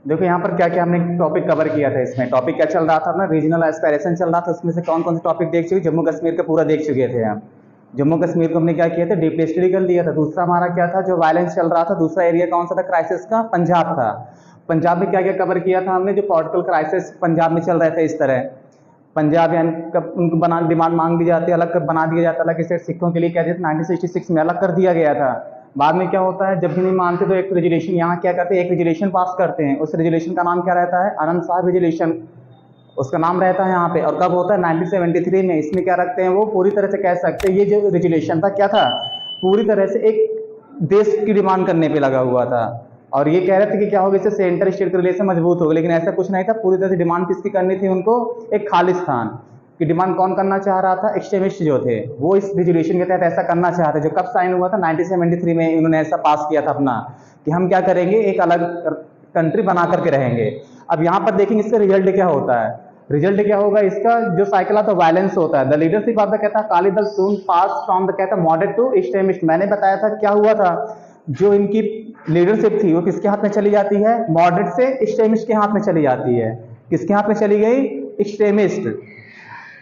देखो यहाँ पर क्या क्या हमने टॉपिक कवर किया था। इसमें टॉपिक क्या चल रहा था अपना, रीजनल एस्पायरेशन चल रहा था। उसमें से कौन कौन से टॉपिक देख चुके, जम्मू कश्मीर का पूरा देख चुके थे हम। जम्मू कश्मीर को हमने क्या किया था, डीपली स्टडी कर लिया था। दूसरा हमारा क्या था, जो वायलेंस चल रहा था, दूसरा एरिया कौन सा था क्राइसिस का, पंजाब था। पंजाब में क्या क्या कवर किया था हमने, जो पॉलिटिकल क्राइसिस पंजाब में चल रहे थे इस तरह। पंजाब यानी कब उनको बना डिमांड मांग दी जाती है, अलग कर बना दिया जाता है, अलग स्टेट सिखों के लिए क्या दिया 1966 में अलग कर दिया गया था। बाद में क्या होता है, जब भी नहीं मानते तो एक रेजुलेशन यहाँ क्या करते हैं, एक रेजुलेशन पास करते हैं। उस रेजुलेशन का नाम क्या रहता है, आनंद साहब रेजुलेशन उसका नाम रहता है यहाँ पे। और कब होता है 1973 में। इसमें क्या रखते हैं वो, पूरी तरह से कह सकते हैं ये जो रेजुलेशन था क्या था, पूरी तरह से एक देश की डिमांड करने पे लगा हुआ था। और ये कह रहे थे कि क्या होगा, इससे सेंटर स्टेट का रिलेशन मजबूत होगा, लेकिन ऐसा कुछ नहीं था। पूरी तरह से डिमांड किसकी करनी थी उनको, एक खालिस्तान की डिमांड कौन करना चाह रहा था, एक्सट्रीमिस्ट जो थे वो इस रेजुलेशन के तहत ऐसा करना चाहते। जो कब साइन हुआ था 1973 में, इन्होंने ऐसा पास किया था अपना कि हम क्या करेंगे, एक अलग कंट्री बना करके रहेंगे। अब यहाँ पर देखेंगे इसका रिजल्ट क्या होता है। रिजल्ट क्या होगा इसका, जो साइकिल आता है वायलेंस होता है। द लीडरशिप ऑफ द कहता है अकाली दल सून पास फ्रॉम द कहता है मॉडरेट टू एक्सट्रीमिस्ट। मैंने बताया था क्या हुआ था, जो इनकी लीडरशिप थी वो किसके हाथ में चली जाती है, मॉडरेट से एक्सट्रीमिस्ट के हाथ में चली जाती है। किसके हाथ में चली गई, एक्सट्रीमिस्ट।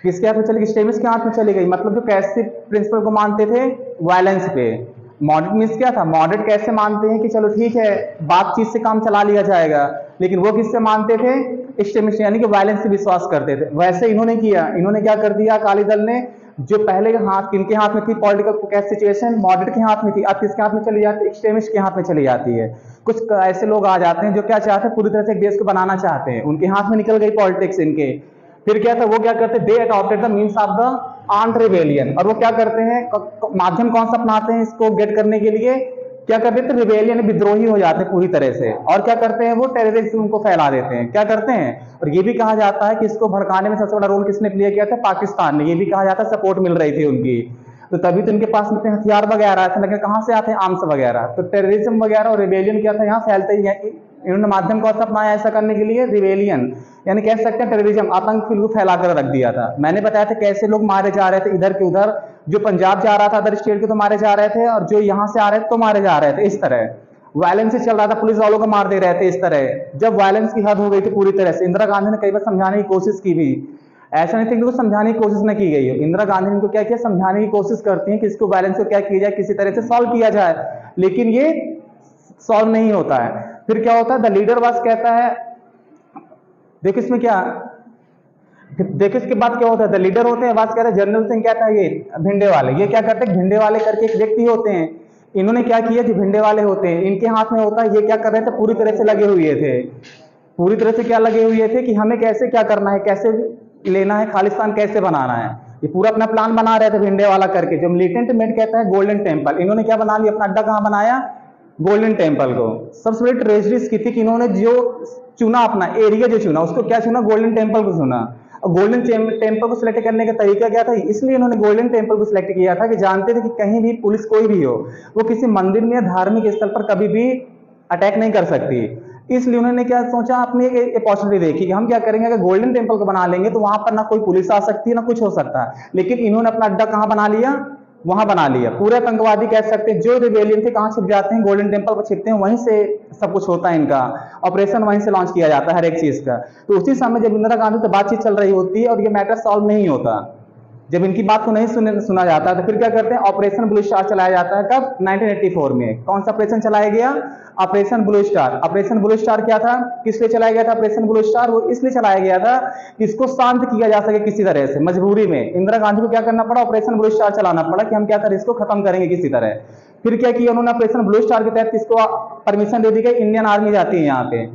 किसके हाथ में चली गई, एक्सट्रीमिस्ट के हाथ में चली गई। मतलब जो कैसे प्रिंसिपल को मानते थे, वायलेंस पे। मॉडरेट मीन्स क्या था, मॉडरेट कैसे मानते हैं कि चलो ठीक है बातचीत से काम चला लिया जाएगा, लेकिन वो किससे मानते थे, एक्सट्रीमिस्ट यानी कि वायलेंस से विश्वास करते थे। वैसे इन्होंने किया, इन्होंने क्या कर दिया अकाली दल ने, जो पहले हाथ किनके हाथ में थी पॉलिटिकल कैसे सिचुएशन, मॉडरेट के हाथ में थी, अब किसके हाथ में चली जाती है, एक्सट्रीमिस्ट के हाथ में चली जाती है। कुछ ऐसे लोग आ जाते हैं जो क्या चाहते हैं, पूरी तरह से एक देश को बनाना चाहते हैं, उनके हाथ में निकल गई पॉलिटिक्स इनके। फिर क्या था, वो क्या करते, they adopted the means of the armed rebellion. और वो क्या करते हैं, माध्यम कौन सा अपनाते हैं इसको गेट करने के लिए, क्या कर देते, रिबेलियन विद्रोही हो जाते हैं पूरी तरह से। और क्या करते हैं वो, टेररिज्म को फैला देते हैं। क्या करते हैं, और ये भी कहा जाता है कि इसको भड़काने में सबसे बड़ा रोल किसने प्ले किया था, पाकिस्तान ने। ये भी कहा जाता है सपोर्ट मिल रही थी उनकी, तो तभी तो इनके पास में हथियार वगैरह आते, लेकिन कहाँ से आते हैं, आर्म्स वगैरह। तो टेररिज्म वगैरह और रिबेलियन क्या था, यहाँ फैलते ही है। इन्होंने माध्यम कौन सा अपनाया ऐसा करने के लिए, रिबेलियन यानी कह सकते हैं टेररिज्म, आतंक को फैला कर रख दिया था। मैंने बताया था कैसे लोग मारे जा रहे थे इधर के उधर, जो पंजाब जा रहा था अदर स्टेट के तो मारे जा रहे थे, और जो यहाँ से आ रहे थे तो मारे जा रहे थे। इस तरह वायलेंस से चल रहा था, पुलिस वालों को मार दे रहे थे इस तरह। जब वायलेंस की हद हो गई थी पूरी तरह से, इंदिरा गांधी ने कई बार समझाने की कोशिश की भी, ऐसा नहीं था कि इनको समझाने की कोशिश न की गई हो। इंदिरा गांधी ने इनको क्या किया, समझाने की कोशिश करती हैं कि इसको वायलेंस को क्या किया जाए, किसी तरह से सॉल्व किया जाए, लेकिन ये सॉल्व नहीं होता है। फिर क्या होता है, द लीडर वाज कहता है, देखो इसमें क्या, देखो इसके बाद क्या होता है, द लीडर होते हैं, वाज कहता है जनरल सिंह कहता है ये भिंडे वाले, ये क्या करते हैं, भिंडे वाले करके एक व्यक्ति होते हैं। इन्होंने क्या किया, जो भिंडे वाले होते हैं इनके हाथ में होता है, ये क्या कर रहे थे, पूरी तरह से लगे हुए थे। पूरी तरह से क्या लगे हुए थे कि हमें कैसे क्या करना है, कैसे लेना है, खालिस्तान कैसे बनाना है, ये पूरा अपना प्लान बना रहे थे भिंडे वाला करके। जो मिलिटेंट मेट कहता है गोल्डन टेम्पल, इन्होंने क्या बना लिया, अपना अड्डा कहाँ बनाया, गोल्डन टेम्पल को। सबसे बड़ी ट्रेजरी की थी कि इन्होंने जो चुना अपना एरिया, जो चुना उसको क्या चुना, गोल्डन टेम्पल को चुना। और गोल्डन टेम्पल को सिलेक्ट करने का तरीका क्या था, इसलिए इन्होंने गोल्डन टेम्पल को सिलेक्ट किया था कि जानते थे कि कहीं भी पुलिस कोई भी हो, वो किसी मंदिर में या धार्मिक स्थल पर कभी भी अटैक नहीं कर सकती। इसलिए उन्होंने क्या सोचा, अपनी एक अपॉर्चुनिटी देखी कि हम क्या करेंगे, अगर गोल्डन टेम्पल को बना लेंगे तो वहां पर ना कोई पुलिस आ सकती है ना कुछ हो सकता है। लेकिन इन्होंने अपना अड्डा कहाँ बना लिया, वहां बना लिया। पूरे आतंकवादी कह सकते हैं जो रिबेलियन थे कहाँ छिप जाते हैं, गोल्डन टेम्पल पर छिपते हैं, वहीं से सब कुछ होता है, इनका ऑपरेशन वहीं से लॉन्च किया जाता है हर एक चीज का। तो उसी समय जब इंदिरा गांधी से बातचीत चल रही होती है और ये मैटर सॉल्व नहीं होता, जब इनकी बात को नहीं सुना जाता, तो फिर क्या करते हैं, ऑपरेशन ब्लू स्टार चलाया जाता है। कब, 1984 में। कौन सा ऑपरेशन चलाया गया, operation blue star. Operation blue star क्या था, किस लिए चलाया गया था ऑपरेशन ब्लू स्टार, वो इसलिए चलाया गया था कि इसको शांत किया जा सके किसी तरह से, मजबूरी में इंदिरा गांधी को क्या करना पड़ा, ऑपरेशन ब्लू स्टार चलाना पड़ा कि हम क्या करें, इसको खत्म करेंगे किसी तरह। फिर क्या किया उन्होंने, ऑपरेशन ब्लू स्टार के तहत किसको परमिशन दे दी गई, इंडियन आर्मी जाती है यहाँ पे,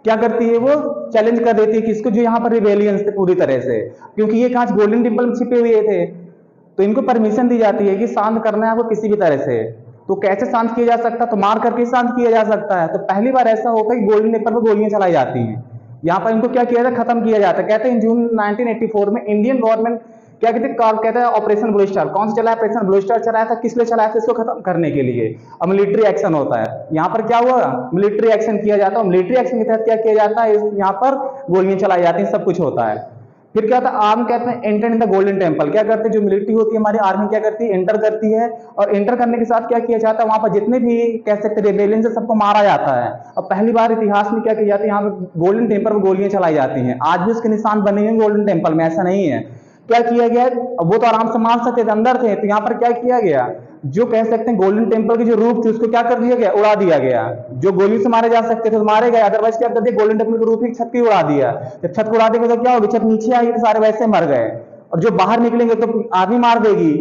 क्या करती है वो, चैलेंज कर देती है किसको, जो यहाँ पर रिबेलियंस थे पूरी तरह से, क्योंकि ये कांच गोल्डन टेम्पल में छिपे हुए थे। तो इनको परमिशन दी जाती है कि शांत करना है आपको किसी भी तरह से। तो कैसे शांत किया जा सकता है, तो मार करके शांत किया जा सकता है। तो पहली बार ऐसा होगा कि गोल्डन टेम्पल पर गोलियां चलाई जाती हैं। यहाँ पर इनको क्या किया जाता है, खत्म किया जाता है। कहते हैं जून 1984 में इंडियन गवर्नमेंट क्या कहते हैं, कहता है ऑपरेशन ब्लू स्टार। कौन सा चलाया, ऑपरेशन ब्लू स्टार चलाया था, किस लिए चलाया था, इसको खत्म करने के लिए। और मिलिट्री एक्शन होता है यहाँ पर, क्या हुआ, मिलिट्री एक्शन किया जाता है। मिलिट्री एक्शन के तहत क्या किया जाता है, यहाँ पर गोलियां चलाई जाती हैं, सब कुछ होता है। फिर क्या था, आर्म कहते हैं enter in the golden temple, क्या करते हैं जो मिलिट्री होती है हमारी आर्मी क्या करती है, एंटर करती है, और एंटर करने के साथ क्या किया जाता है, वहां पर जितने भी कह सकते रेबेलियन से सबको मारा जाता है। और पहली बार इतिहास में क्या की जाती है, यहाँ पे गोल्डन टेम्पल में गोलियां चलाई जाती हैं, आज भी उसके निशान बने हुए गोल्डन टेम्पल में, ऐसा नहीं है। क्या किया गया, वो तो आराम से मार सकते थे, अंदर थे, तो यहाँ पर क्या किया गया, जो कह सकते हैं गोल्डन टेम्पल की जो रूफ थी उसको क्या कर दिया गया, उड़ा दिया गया। जो गोली से मारे जा सकते थे तो मारे गए, अदरवाइज क्या कर दिया, गोल्डन टेम्पल की रूफ की छत की उड़ा दिया। जब छत को उड़ा देगा तो क्या होगी, छत नीचे आएगी तो सारे वैसे मर गए, और जो बाहर निकलेंगे तो आर्मी मार देगी,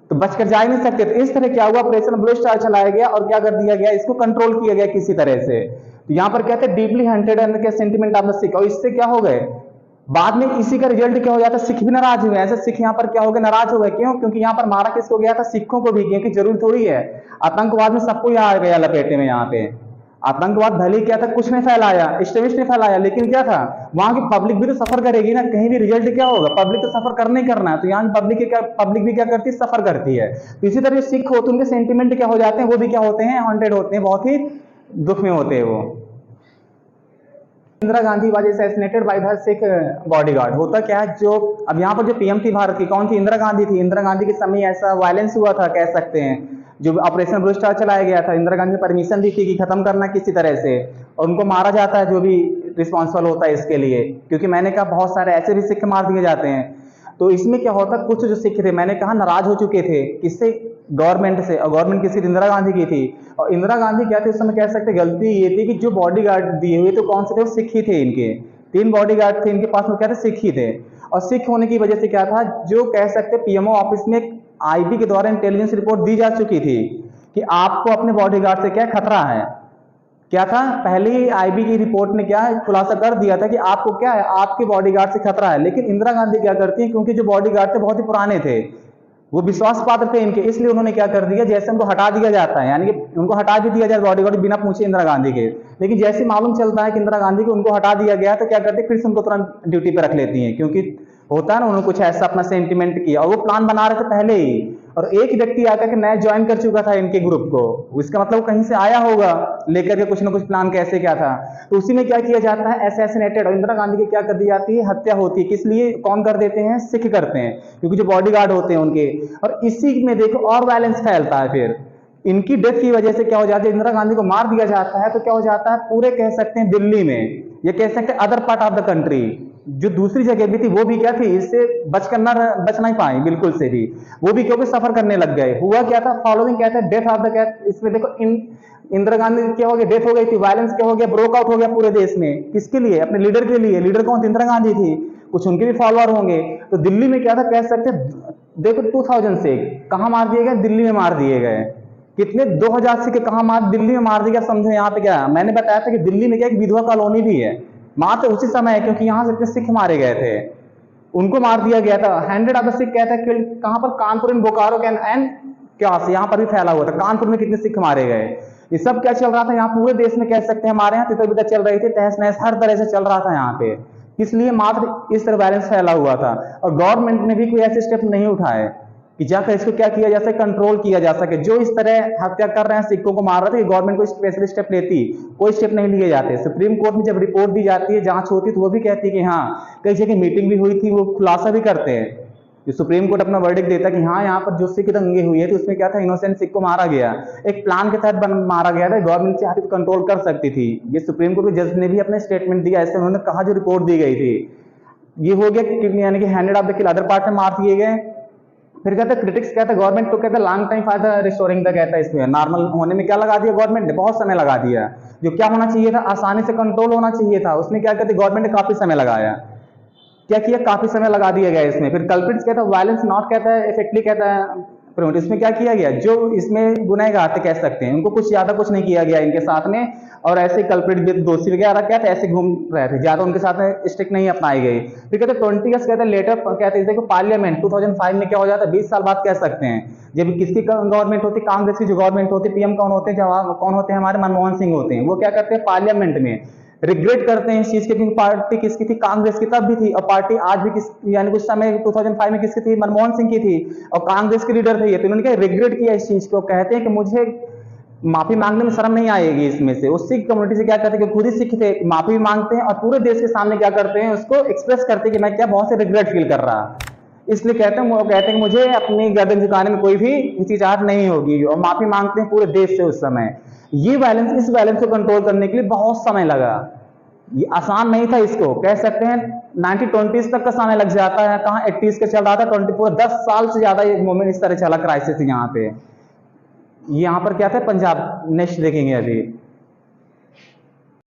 तो बचकर जा ही नहीं सकते। तो इस तरह क्या हुआ, ऑपरेशन ब्लू स्टार चलाया गया और क्या कर दिया गया, इसको कंट्रोल किया गया किसी तरह से। तो यहाँ पर कहते हैं डीपली हंटेड एंड के सेंटिमेंट ऑफ द सिख, और इससे क्या हो गए, बाद में इसी का रिजल्ट क्या हो जाता है, सिख भी नाराज हुए। ऐसे सिख यहाँ पर क्या हो गए, नाराज हो गए, क्यों, क्योंकि यहाँ पर मारा किसको गया था, सिखों को भी, क्योंकि जरूरी थोड़ी है आतंकवाद में सबको ही आ गया लपेटे में। यहाँ पे आतंकवाद भले क्या था, कुछ नहीं फैलाया, एक्सट्रीमिस्ट नहीं फैलाया, लेकिन क्या था, वहां की पब्लिक भी तो सफर करेगी ना, कहीं भी रिजल्ट क्या होगा, पब्लिक तो सफर करना ही करना है। तो यहाँ पब्लिक भी क्या करती है, सफर करती है। तो इसी तरह सिख होते हैं, उनके सेंटिमेंट क्या हो जाते हैं, वो भी क्या होते हैं, हॉन्टेड होते हैं, बहुत ही दुख में होते हैं वो। Indira Gandhi was assassinated by the Sikh bodyguard. होता क्या है, जो अब यहाँ पर जो पीएम थी भारत की, कौन थी, इंदिरा गांधी थी। इंदिरा गांधी के समय ऐसा वायलेंस हुआ था, कह सकते हैं, जो ऑपरेशन ब्लू स्टार चलाया गया था, इंदिरा गांधी ने परमिशन दी थी कि खत्म करना किसी तरह से, और उनको मारा जाता है जो भी रिस्पॉन्सिबल होता है इसके लिए, क्योंकि मैंने कहा बहुत सारे ऐसे भी सिख मार दिए जाते हैं। तो इसमें क्या होता, कुछ जो सिख थे, मैंने कहा नाराज हो चुके थे, किससे, गवर्नमेंट से, और गवर्नमेंट किसी इंदिरा गांधी की थी। और इंदिरा गांधी क्या थी उस समय, कह सकते गलती ये थी कि जो बॉडीगार्ड दिए हुए तो कौन से थे, वो सिख ही थे। इनके 3 बॉडीगार्ड थे इनके पास में, क्या थे, सिख ही थे। और सिख होने की वजह से क्या था, जो कह सकते पीएमओ ऑफिस में आईबी के द्वारा इंटेलिजेंस रिपोर्ट दी जा चुकी थी कि आपको अपने बॉडीगार्ड से क्या खतरा है। क्या था, पहले आईबी की रिपोर्ट ने क्या खुलासा कर दिया था कि आपको क्या है, आपके बॉडीगार्ड से खतरा है। लेकिन इंदिरा गांधी क्या करती है, क्योंकि जो बॉडीगार्ड थे बहुत ही पुराने थे, वो विश्वास पात्र थे इनके, इसलिए उन्होंने क्या कर दिया, जैसे उनको हटा दिया जाता है, यानी कि उनको हटा भी दिया जाए बॉडीगार्ड बिना पूछे इंदिरा गांधी के। लेकिन जैसे मालूम चलता है कि इंदिरा गांधी को उनको हटा दिया गया, तो क्या करते, फिर से उनको तुरंत ड्यूटी पर रख लेती हैं, क्योंकि होता है ना, उन्होंने कुछ ऐसा अपना सेंटिमेंट किया, और वो प्लान बना रहे थे पहले ही। और एक व्यक्ति आकर के नया ज्वाइन कर चुका था इनके ग्रुप को, इसका मतलब कहीं से आया होगा लेकर के कुछ ना कुछ प्लान, कैसे क्या था। तो उसी में क्या किया जाता है, असैसिनेटेड, और इंदिरा गांधी की क्या कर दी जाती है, हत्या होती है। किस लिए, कौन कर देते हैं, सिख करते हैं, क्योंकि जो बॉडीगार्ड होते हैं उनके। और इसी में देखो और वायलेंस फैलता है, फिर इनकी डेथ की वजह से क्या हो जाता है, इंदिरा गांधी को मार दिया जाता है, तो क्या हो जाता है, पूरे कह सकते हैं दिल्ली में, ये कह सकते हैं other part of the country, जो दूसरी जगह भी थी, वो भी क्या थी, इससे बच नहीं पाई बिल्कुल से भी, वो भी क्योंकि सफर करने लग गए। हुआ क्या था, फॉलोइंग क्या था, डेथ ऑफ द कैट। इसमें देखो इंदिरा गांधी क्या हो गया, डेथ हो गई थी, वायलेंस क्या हो गया, ब्रोक आउट हो गया पूरे देश में। किसके लिए, अपने लीडर के लिए। लीडर कौन थी, इंदिरा गांधी थी, कुछ उनके भी फॉलोअर होंगे। तो दिल्ली में क्या था, कह सकते देखो 2000 से कहां मार दिए गए, दिल्ली में मार दिए गए। कितने 2000 से कहां मार, दिल्ली में मार दिया। समझो यहाँ पे क्या, मैंने बताया था कि दिल्ली में क्या एक विधवा कॉलोनी भी है, मात्र उसी समय है, क्योंकि यहाँ से सिख मारे गए थे, उनको मार दिया गया था। 100 ऑफ द सिख कहता है कहां पर, कानपुर इन बोकारो के एंड क्या यहाँ पर भी फैला हुआ था। कानपुर में कितने सिख मारे गए, ये सब क्या चल रहा था यहाँ पूरे देश में, कह सकते हैं हमारे यहाँ तितर बितर चल रही थी, तहस नहस हर तरह से चल रहा था यहाँ पे। इसलिए मात्र इस तरह वायलेंस फैला हुआ था, और गवर्नमेंट ने भी कोई ऐसे स्टेप नहीं उठाए कि जाकर इसको क्या किया जा सके, कंट्रोल किया जा सके। जो इस तरह हत्या कर रहे हैं, सिखों को मार रहे थे, गवर्नमेंट कोई स्पेशल स्टेप लेती, कोई स्टेप नहीं लिए जाते। सुप्रीम कोर्ट में जब रिपोर्ट दी जाती है, जांच होती है, तो वो भी कहती है कि हाँ कई जगह मीटिंग भी हुई थी, वो खुलासा भी करते हैं। जो सुप्रीम कोर्ट अपना वर्डिक्ट देता है कि हाँ यहाँ पर जो सिख दंगे हुई है, तो उसमें क्या था, इनोसेंट सिख को मारा गया, एक प्लान के तहत मारा गया था, गवर्नमेंट चाहती तो कंट्रोल कर सकती थी। ये सुप्रीम कोर्ट के जज ने भी अपने स्टेटमेंट दिया, ऐसे उन्होंने कहा जो रिपोर्ट दी गई थी। ये हो गया, यानी कि handed of the kill, other part में मार दिए गए। फिर कहते हैं क्रिटिक्स कहते हैं गवर्नमेंट तो कहते हैं long time for the restoring the, कहता है इसमें नॉर्मल होने में क्या लगा दिया गवर्नमेंट ने, बहुत समय लगा दिया। जो क्या होना चाहिए था, आसानी से कंट्रोल होना चाहिए था, उसमें क्या कहते हैं गवर्नमेंट ने काफी समय लगाया। क्या किया, काफी समय लगा दिया गया इसमें। फिर कल्प्रिट्स कहता है वायलेंस नॉट, कहता है इफेक्टली, कहता है प्रिवेंट। इसमें क्या किया गया, जो इसमें गुनहगार थे कह सकते हैं, उनको कुछ ज्यादा कुछ नहीं किया गया इनके साथ में, और ऐसे कल्प्रिट दोषी वगैरह क्या थे, ऐसे घूम रहे थे, ज्यादा उनके साथ में स्ट्रिक्ट नहीं अपनाई गई। फिर कहते हैं 20 ईयर्स, कहते हैं लेटर, कहते हैं देखो पार्लियामेंट 2005 में क्या हो जाता है, 20 साल बाद कह सकते हैं, जब किसकी गवर्नमेंट होती, कांग्रेस की जो गवर्नमेंट होती, पीएम कौन होते हैं, जवाब कौन होते हैं, हमारे मनमोहन सिंह होते हैं। वो क्या करते हैं, पार्लियामेंट में रिग्रेट करते हैं इस चीज के, पार्टी किसकी थी, कांग्रेस की तब भी थी, और पार्टी आज भी किस, यानी कुछ समय 2005 में किसकी थी, मनमोहन सिंह की थी, और कांग्रेस के लीडर थे ये। तो इन्होंने क्या रिग्रेट किया इस चीज को, कहते हैं कि मुझे माफी मांगने में शर्म नहीं आएगी इसमें से। उस सिख कम्युनिटी से क्या करते हैं कि खुद ही सिख थे, माफी मांगते हैं और पूरे देश के सामने क्या करते हैं, उसको एक्सप्रेस करते हैं कि मैं क्या बहुत से रिग्रेट फील कर रहा। इसलिए कहते हैं, वो कहते हैं कि मुझे अपनी गर्दन झुकाने में कोई भी हिचकिचाहट नहीं होगी, और माफी मांगते हैं पूरे देश से उस समय। ये वायलेंस, इस वायलेंस को कंट्रोल करने के लिए बहुत समय लगा। ये आसान नहीं था, इसको कह सकते हैं 1920s तक का समय लग जाता है, कहाँ 80s का चल रहा था, 24 10 साल से ज्यादा ये मूवमेंट इस तरह चला, क्राइसिस यहाँ पे। यहाँ पर क्या था, पंजाब नेक्स्ट देखेंगे अभी।